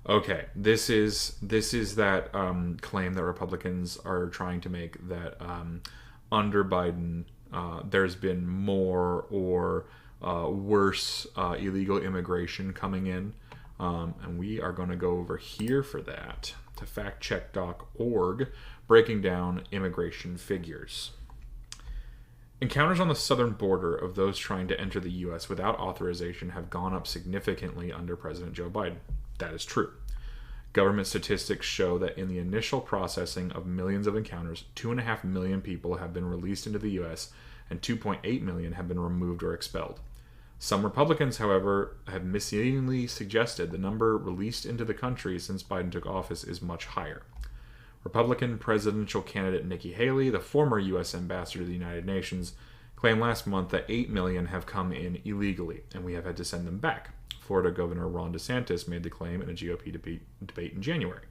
Okay, this is that claim that Republicans are trying to make that under Biden there's been more or worse illegal immigration coming in, and we are going to go over here for that to factcheck.org, breaking down immigration figures. Encounters on the southern border of those trying to enter the U.S. without authorization have gone up significantly under President Joe Biden. That is true. Government statistics show that in the initial processing of millions of encounters, 2.5 million people have been released into the U.S. and 2.8 million have been removed or expelled. Some Republicans, however, have misleadingly suggested the number released into the country since Biden took office is much higher. Republican presidential candidate Nikki Haley, the former U.S. ambassador to the United Nations, claimed last month that 8 million have come in illegally, and we have had to send them back. Florida Governor Ron DeSantis made the claim in a GOP debate in January.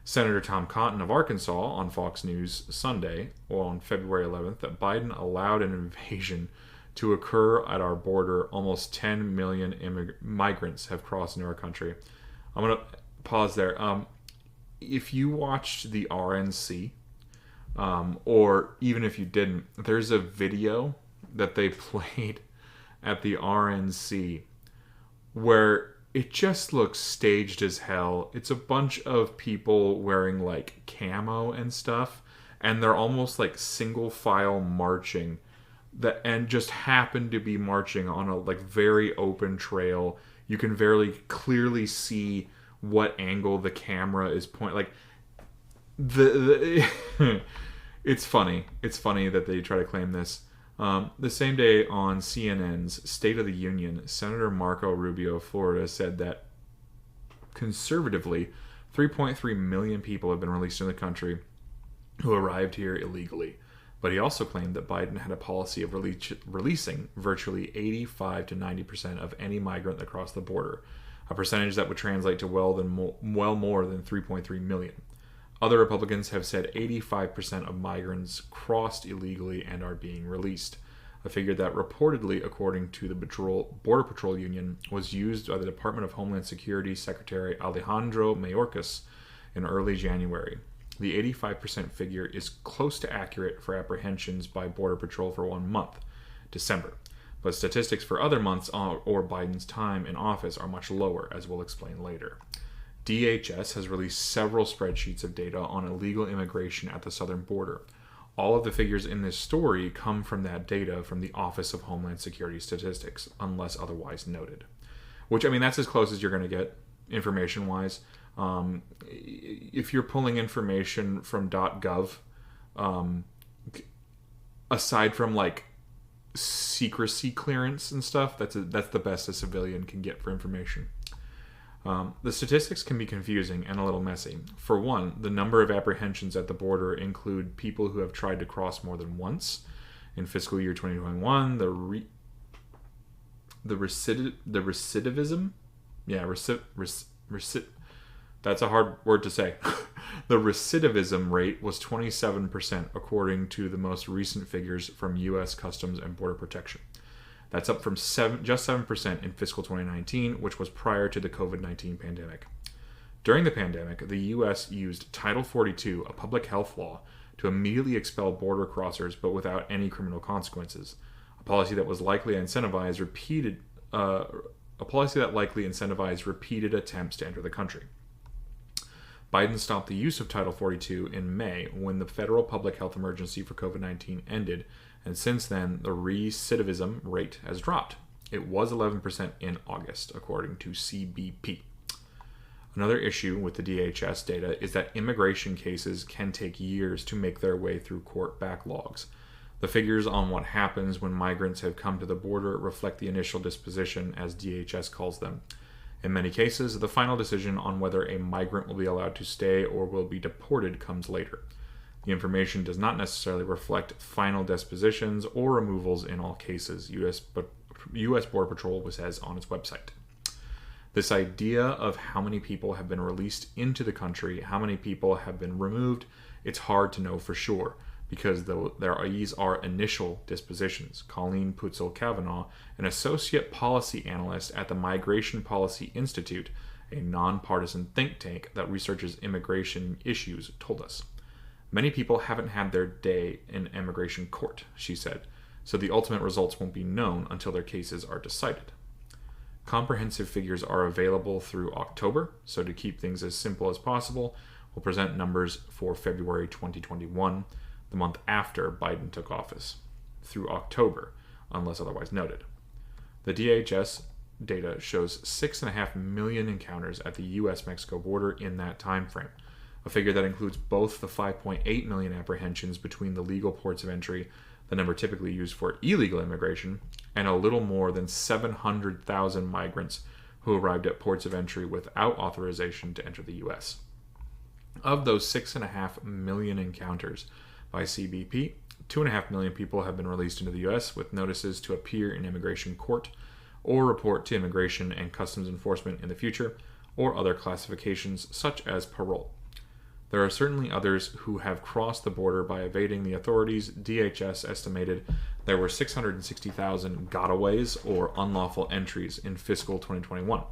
Senator Tom Cotton of Arkansas on Fox News Sunday, on February 11th, that Biden allowed an invasion to occur at our border. Almost 10 million migrants have crossed into our country. I'm going to pause there. If you watched the RNC, or even if you didn't, there's a video that they played at the RNC where it just looks staged as hell. It's a bunch of people wearing like camo and stuff, and they're almost like single file marching and just happen to be marching on a like very open trail. You can very clearly see what angle the camera is pointing. Like the it's funny. It's funny that they try to claim this. The same day on CNN's State of the Union, Senator Marco Rubio of Florida said that conservatively 3.3 million people have been released in the country who arrived here illegally. But he also claimed that Biden had a policy of releasing virtually 85 to 90% of any migrant that crossed the border, a percentage that would translate to well more than 3.3 million. Other Republicans have said 85% of migrants crossed illegally and are being released, a figure that reportedly, according to the Border Patrol Union, was used by the Department of Homeland Security Secretary Alejandro Mayorkas in early January. The 85% figure is close to accurate for apprehensions by Border Patrol for 1 month, December. But statistics for other months or Biden's time in office are much lower, as we'll explain later. DHS has released several spreadsheets of data on illegal immigration at the southern border. All of the figures in this story come from that data from the Office of Homeland Security Statistics, unless otherwise noted. Which, I mean, that's as close as you're going to get information-wise. If you're pulling information from .gov, aside from like secrecy clearance and stuff, that's the best a civilian can get for information. The statistics can be confusing and a little messy. For one, the number of apprehensions at the border include people who have tried to cross more than once. In fiscal year 2021, recidivism, that's a hard word to say. The recidivism rate was 27%, according to the most recent figures from U.S. Customs and Border Protection. That's up from just 7% in fiscal 2019, which was prior to the COVID-19 pandemic. During the pandemic, the U.S. used Title 42, a public health law, to immediately expel border crossers, but without any criminal consequences. A policy that likely incentivized repeated attempts to enter the country. Biden stopped the use of Title 42 in May when the federal public health emergency for COVID-19 ended, and since then, the recidivism rate has dropped. It was 11% in August, according to CBP. Another issue with the DHS data is that immigration cases can take years to make their way through court backlogs. The figures on what happens when migrants have come to the border reflect the initial disposition, as DHS calls them. In many cases, the final decision on whether a migrant will be allowed to stay or will be deported comes later. The information does not necessarily reflect final dispositions or removals in all cases, U.S. Border Patrol says on its website. This idea of how many people have been released into the country, how many people have been removed, it's hard to know for sure, because these are initial dispositions. Colleen Putzel Kavanaugh, an associate policy analyst at the Migration Policy Institute, a nonpartisan think tank that researches immigration issues, told us. Many people haven't had their day in immigration court, she said, so the ultimate results won't be known until their cases are decided. Comprehensive figures are available through October, so to keep things as simple as possible, we'll present numbers for February 2021, the month after Biden took office, through October, unless otherwise noted. The DHS data shows 6.5 million encounters at the U.S.-Mexico border in that time frame, a figure that includes both the 5.8 million apprehensions between the legal ports of entry, the number typically used for illegal immigration, and a little more than 700,000 migrants who arrived at ports of entry without authorization to enter the U.S. Of those 6.5 million encounters by CBP, 2.5 million people have been released into the U.S. with notices to appear in immigration court or report to Immigration and Customs Enforcement in the future, or other classifications such as parole. There are certainly others who have crossed the border by evading the authorities. DHS estimated there were 660,000 gotaways or unlawful entries in fiscal 2021.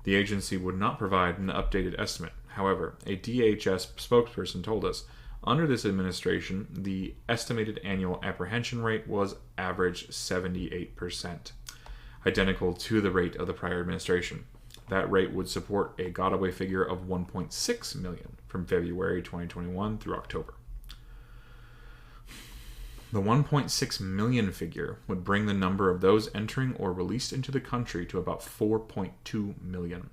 The agency would not provide an updated estimate. However, a DHS spokesperson told us, under this administration, the estimated annual apprehension rate was average 78%, identical to the rate of the prior administration. That rate would support a gotaway figure of 1.6 million from February 2021 through October. The 1.6 million figure would bring the number of those entering or released into the country to about 4.2 million.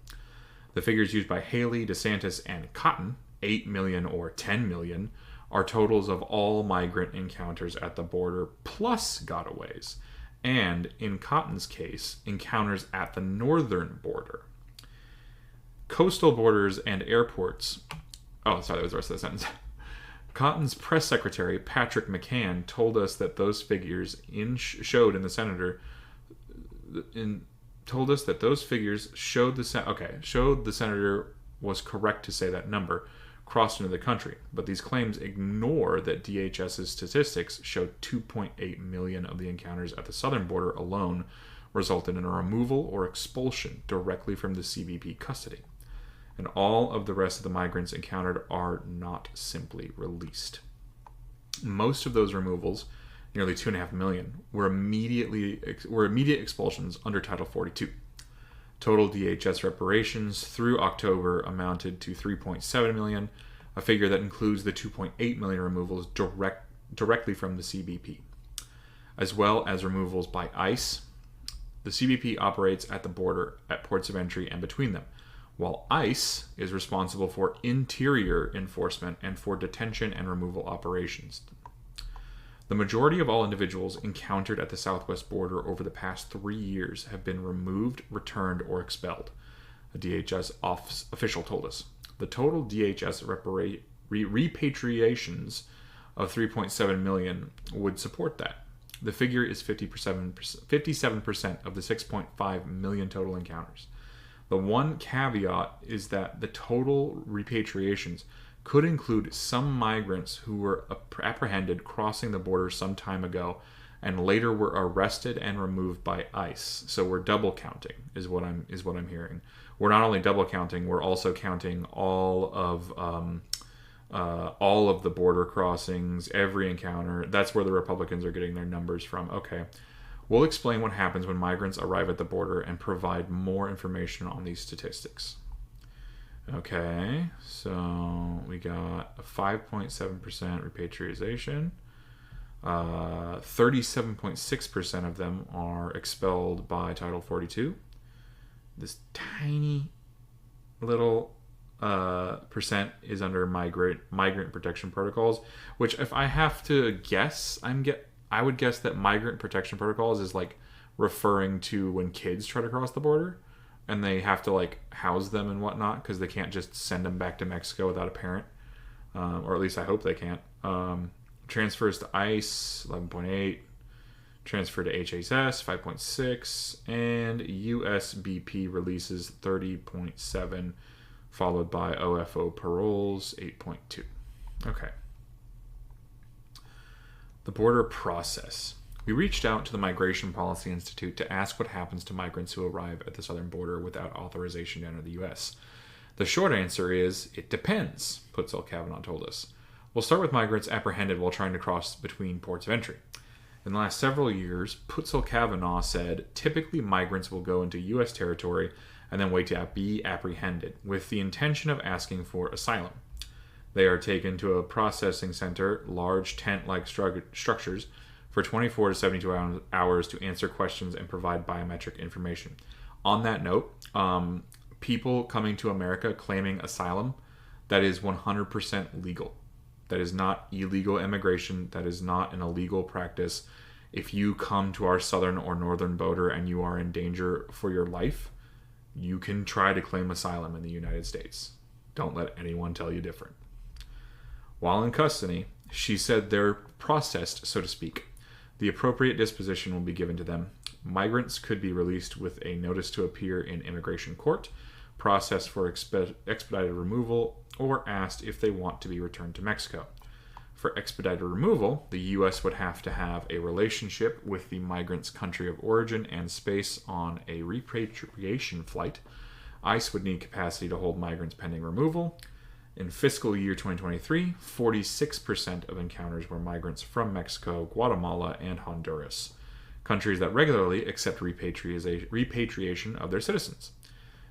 The figures used by Haley, DeSantis, and Cotton, 8 million or 10 million, are totals of all migrant encounters at the border plus gotaways, and, in Cotton's case, encounters at the northern border. Coastal borders and airports. Oh, sorry, that was the rest of the sentence. Cotton's press secretary, Patrick McCann, told us that those figures showed the senator was correct to say that number crossed into the country, but these claims ignore that DHS's statistics showed 2.8 million of the encounters at the southern border alone resulted in a removal or expulsion directly from the CBP custody. And all of the rest of the migrants encountered are not simply released. Most of those removals, nearly 2.5 million, were immediate expulsions under Title 42. Total DHS reparations through October amounted to 3.7 million, a figure that includes the 2.8 million removals directly from the CBP, as well as removals by ICE. The CBP operates at the border, at ports of entry, and between them, while ICE is responsible for interior enforcement and for detention and removal operations. The majority of all individuals encountered at the southwest border over the past 3 years have been removed, returned, or expelled, a DHS official told us. The total DHS repatriations of 3.7 million would support that. The figure is 57% of the 6.5 million total encounters. The one caveat is that the total repatriations could include some migrants who were apprehended crossing the border some time ago and later were arrested and removed by ICE. So we're double counting, is what I'm hearing. We're not only double counting, we're also counting all of the border crossings, every encounter. That's where the Republicans are getting their numbers from. Okay. We'll explain what happens when migrants arrive at the border and provide more information on these statistics. Okay, so we got a 5.7% repatriation. 37.6% of them are expelled by Title 42. This tiny little percent is under migrant protection protocols, which, if I have to guess, I would guess that migrant protection protocols is like referring to when kids try to cross the border and they have to like house them and whatnot because they can't just send them back to Mexico without a parent, or at least I hope they can't. Transfers to ICE 11.8, transfer to HHS 5.6, and USBP releases 30.7, followed by OFO paroles 8.2. Okay. The border process. We reached out to the Migration Policy Institute to ask what happens to migrants who arrive at the southern border without authorization to enter the U.S. The short answer is, it depends, Putzel Kavanaugh told us. We'll start with migrants apprehended while trying to cross between ports of entry. In the last several years, Putzel Kavanaugh said, typically migrants will go into U.S. territory and then wait to be apprehended, with the intention of asking for asylum. They are taken to a processing center, large tent-like structures, for 24 to 72 hours to answer questions and provide biometric information. On that note, people coming to America claiming asylum, that is 100% legal. That is not illegal immigration. That is not an illegal practice. If you come to our southern or northern border and you are in danger for your life, you can try to claim asylum in the United States. Don't let anyone tell you different. While in custody, she said they're processed, so to speak. The appropriate disposition will be given to them. Migrants could be released with a notice to appear in immigration court, processed for expedited removal, or asked if they want to be returned to Mexico. For expedited removal, the U.S. would have to have a relationship with the migrant's country of origin and space on a repatriation flight. ICE would need capacity to hold migrants pending removal. In fiscal year 2023, 46% of encounters were migrants from Mexico, Guatemala, and Honduras, countries that regularly accept repatriation of their citizens.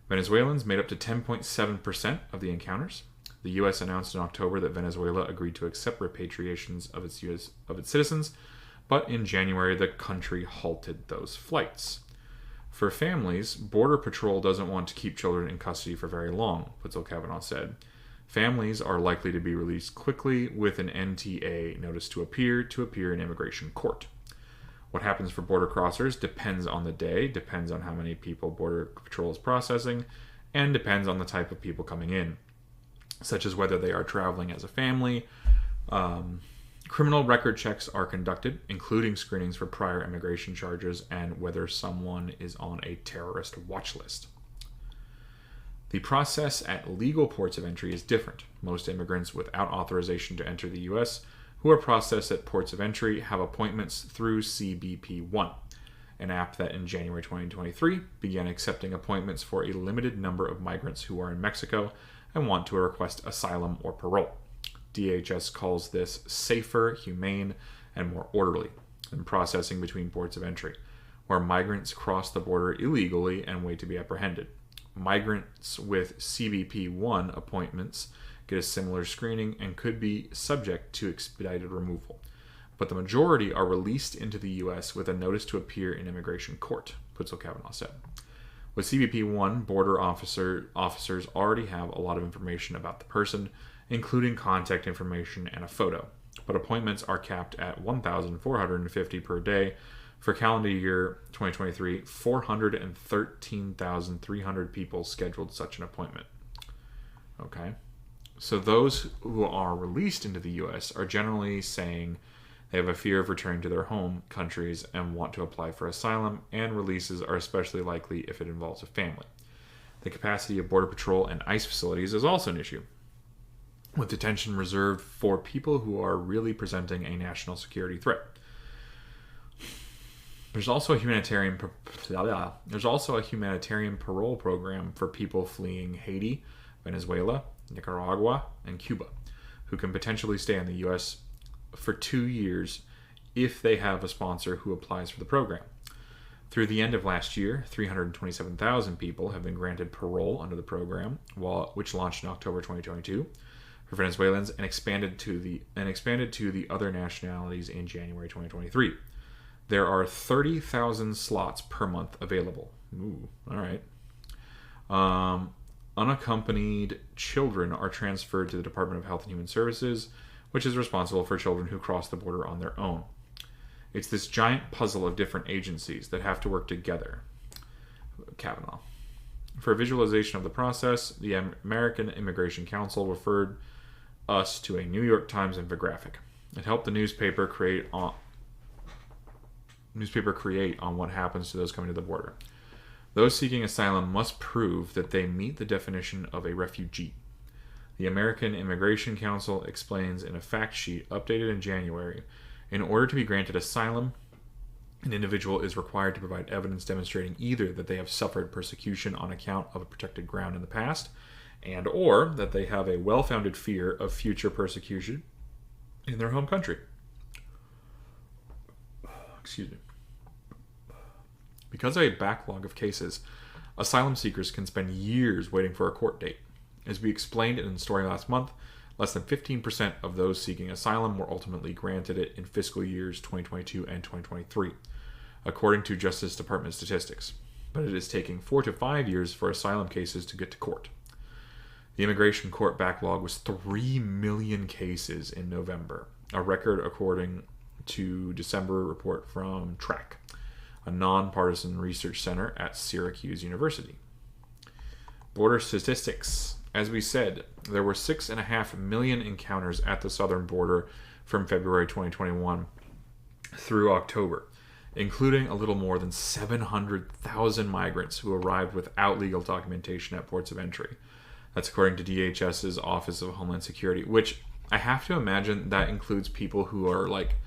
Venezuelans made up to 10.7% of the encounters. The U.S. announced in October that Venezuela agreed to accept repatriations of its citizens, but in January the country halted those flights. For families, Border Patrol doesn't want to keep children in custody for very long, Putzel Kavanaugh said. Families are likely to be released quickly with an NTA, notice to appear in immigration court. What happens for border crossers depends on the day, depends on how many people Border Patrol is processing, and depends on the type of people coming in, such as whether they are traveling as a family. Criminal record checks are conducted, including screenings for prior immigration charges and whether someone is on a terrorist watch list. The process at legal ports of entry is different. Most immigrants without authorization to enter the U.S. who are processed at ports of entry have appointments through CBP One, an app that in January 2023 began accepting appointments for a limited number of migrants who are in Mexico and want to request asylum or parole. DHS calls this safer, humane, and more orderly than processing between ports of entry, where migrants cross the border illegally and wait to be apprehended. Migrants with CBP One appointments get a similar screening and could be subject to expedited removal. But the majority are released into the U.S. with a notice to appear in immigration court, Putzel Kavanaugh said. With CBP One, border officers already have a lot of information about the person, including contact information and a photo. But appointments are capped at 1,450 per day. For calendar year 2023, 413,300 people scheduled such an appointment. Okay. So those who are released into the U.S. are generally saying they have a fear of returning to their home countries and want to apply for asylum, and releases are especially likely if it involves a family. The capacity of Border Patrol and ICE facilities is also an issue, with detention reserved for people who are really presenting a national security threat. There's also a humanitarian parole program for people fleeing Haiti, Venezuela, Nicaragua, and Cuba, who can potentially stay in the U.S. for 2 years if they have a sponsor who applies for the program. Through the end of last year, 327,000 people have been granted parole under the program, which launched in October 2022 for Venezuelans and expanded to the other nationalities in January 2023. There are 30,000 slots per month available. Ooh, all right. Unaccompanied children are transferred to the Department of Health and Human Services, which is responsible for children who cross the border on their own. It's this giant puzzle of different agencies that have to work together. Kavanaugh. For a visualization of the process, the American Immigration Council referred us to a New York Times infographic. It helped the newspaper create on what happens to those coming to the border. Those seeking asylum must prove that they meet the definition of a refugee. The American Immigration Council explains in a fact sheet updated in January, in order to be granted asylum, An individual is required to provide evidence demonstrating either that they have suffered persecution on account of a protected ground in the past, and or that they have a well-founded fear of future persecution in their home country. Excuse me. Because of a backlog of cases, asylum seekers can spend years waiting for a court date. As we explained in the story last month, less than 15% of those seeking asylum were ultimately granted it in fiscal years 2022 and 2023, according to Justice Department statistics. But it is taking 4 to 5 years for asylum cases to get to court. The immigration court backlog was 3 million cases in November, a record according to December report from TRAC, a nonpartisan research center at Syracuse University. Border statistics. As we said, there were 6.5 million encounters at the southern border from February 2021 through October, including a little more than 700,000 migrants who arrived without legal documentation at ports of entry. That's according to DHS's Office of Homeland Security, which I have to imagine that includes people who are like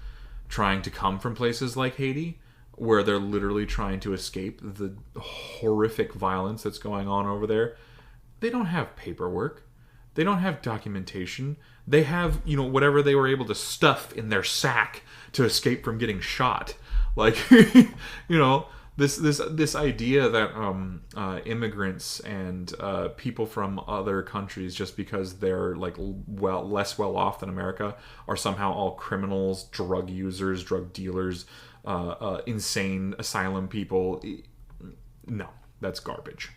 trying to come from places like Haiti, where they're literally trying to escape the horrific violence that's going on over there. They don't have paperwork. They don't have documentation. They have, whatever they were able to stuff in their sack to escape from getting shot. Like, this idea that immigrants and people from other countries, just because they're like less well off than America, are somehow all criminals, drug users, drug dealers, insane asylum people. No, that's garbage.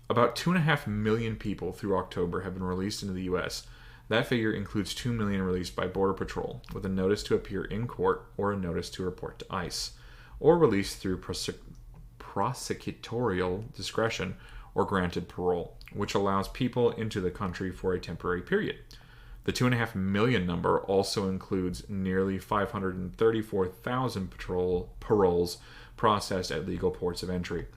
About 2.5 million people through October have been released into the U.S. That figure includes 2 million released by Border Patrol, with a notice to appear in court or a notice to report to ICE, or released through prosecutorial discretion or granted parole, which allows people into the country for a temporary period. The 2.5 million number also includes nearly 534,000 paroles processed at legal ports of entry.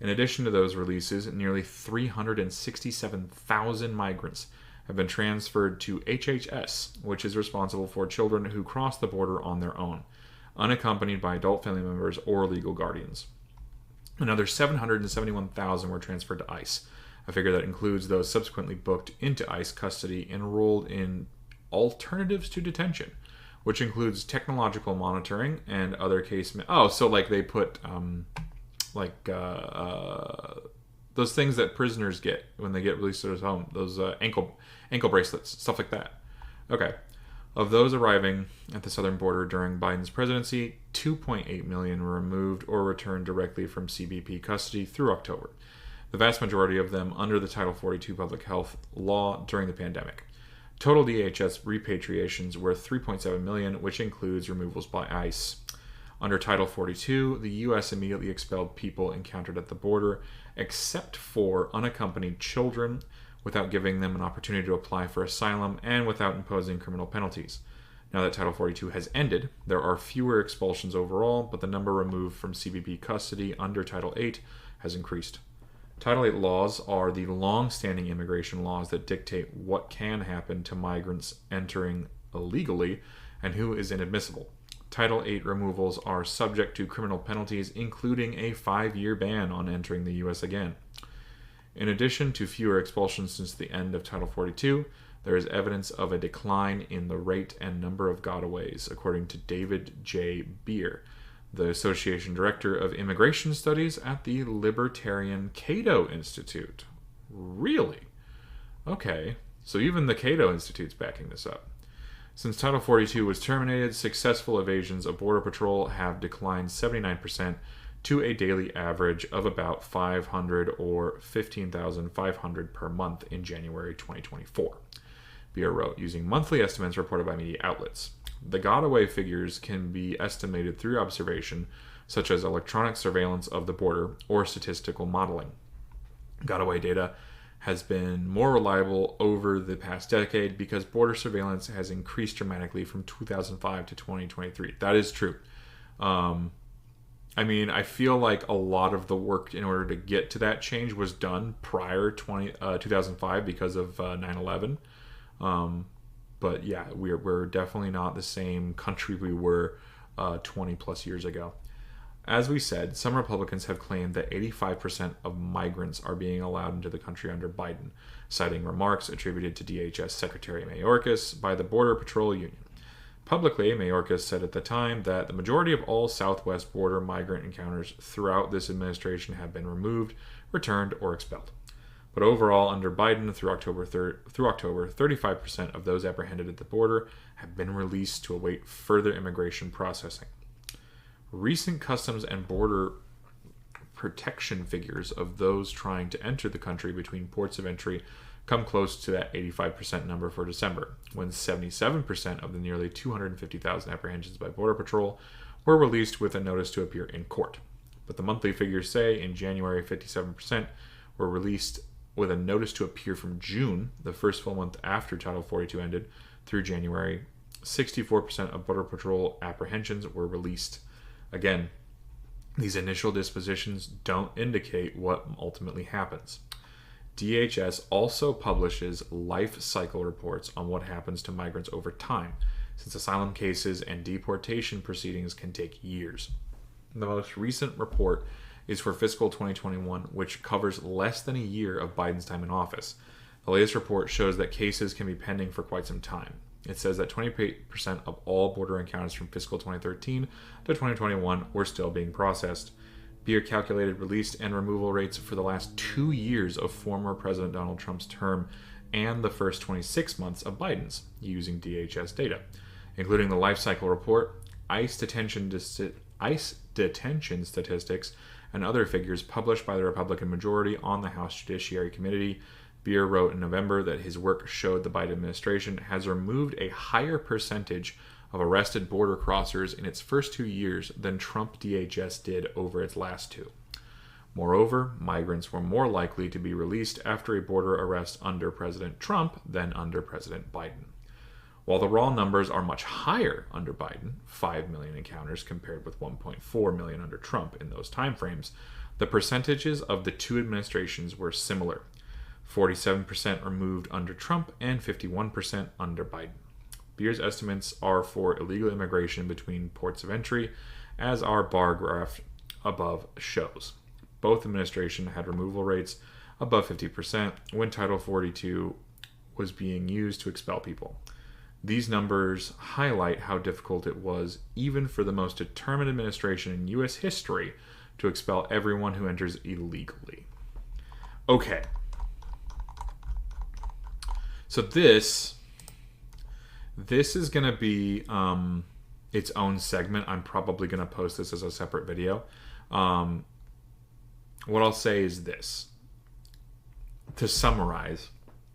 In addition to those releases, nearly 367,000 migrants have been transferred to HHS, which is responsible for children who cross the border on their own, unaccompanied by adult family members or legal guardians. Another 771,000 were transferred to ICE, a figure that includes those subsequently booked into ICE custody enrolled in alternatives to detention, which includes technological monitoring and other case... so like they put... those things that prisoners get when they get released to their home, those ankle bracelets, stuff like that. Okay. Of those arriving at the southern border during Biden's presidency, 2.8 million were removed or returned directly from CBP custody through October, the vast majority of them under the Title 42 public health law during the pandemic. Total DHS repatriations were 3.7 million, which includes removals by ICE. Under Title 42, the U.S. immediately expelled people encountered at the border, except for unaccompanied children, without giving them an opportunity to apply for asylum and without imposing criminal penalties. Now that Title 42 has ended, there are fewer expulsions overall, but the number removed from CBP custody under Title 8 has increased. Title 8 laws are the long-standing immigration laws that dictate what can happen to migrants entering illegally and who is inadmissible. Title 8 removals are subject to criminal penalties, including a 5-year ban on entering the U.S. again. In addition to fewer expulsions since the end of Title 42, there is evidence of a decline in the rate and number of gotaways, according to David J. Beer, the Association Director of Immigration Studies at the Libertarian Cato Institute. Really? Okay, so even the Cato Institute's backing this up. Since Title 42 was terminated, successful evasions of Border Patrol have declined 79% to a daily average of about 500 or 15,500 per month in January 2024. Beer wrote, using monthly estimates reported by media outlets. The gotaway figures can be estimated through observation, such as electronic surveillance of the border or statistical modeling. Gotaway data has been more reliable over the past decade because border surveillance has increased dramatically from 2005 to 2023. That is true. I feel like a lot of the work in order to get to that change was done prior 2005 because of 9/11. But yeah, we're definitely not the same country we were 20 plus years ago. As we said, some Republicans have claimed that 85% of migrants are being allowed into the country under Biden, citing remarks attributed to DHS Secretary Mayorkas by the Border Patrol Union. Publicly, Mayorkas said at the time that the majority of all southwest border migrant encounters throughout this administration have been removed, returned, or expelled. But overall, under Biden, through October, 35% of those apprehended at the border have been released to await further immigration processing. Recent Customs and Border Protection figures of those trying to enter the country between ports of entry come close to that 85% number for December, when 77% of the nearly 250,000 apprehensions by Border Patrol were released with a notice to appear in court. But the monthly figures say in January 57% were released with a notice to appear from June, the first full month after Title 42 ended, through January. 64% of Border Patrol apprehensions were released. Again, these initial dispositions don't indicate what ultimately happens. DHS also publishes life cycle reports on what happens to migrants over time, since asylum cases and deportation proceedings can take years. The most recent report is for fiscal 2021, which covers less than a year of Biden's time in office. The latest report shows that cases can be pending for quite some time. It says that 28% of all border encounters from fiscal 2013 to 2021 were still being processed. Beer calculated release and removal rates for the last 2 years of former President Donald Trump's term and the first 26 months of Biden's, using DHS data, including the life cycle report, ICE detention statistics, and other figures published by the Republican majority on the House Judiciary Committee. Beer wrote in November that his work showed the Biden administration has removed a higher percentage of arrested border crossers in its first 2 years than Trump DHS did over its last 2. Moreover, migrants were more likely to be released after a border arrest under President Trump than under President Biden. While the raw numbers are much higher under Biden, 5 million encounters compared with 1.4 million under Trump in those timeframes, the percentages of the two administrations were similar. 47% removed under Trump and 51% under Biden. Beer's estimates are for illegal immigration between ports of entry, as our bar graph above shows. Both administrations had removal rates above 50% when Title 42 was being used to expel people. These numbers highlight how difficult it was, even for the most determined administration in U.S. history, to expel everyone who enters illegally. Okay. So this is going to be its own segment. I'm probably going to post this as a separate video. What I'll say is this. To summarize,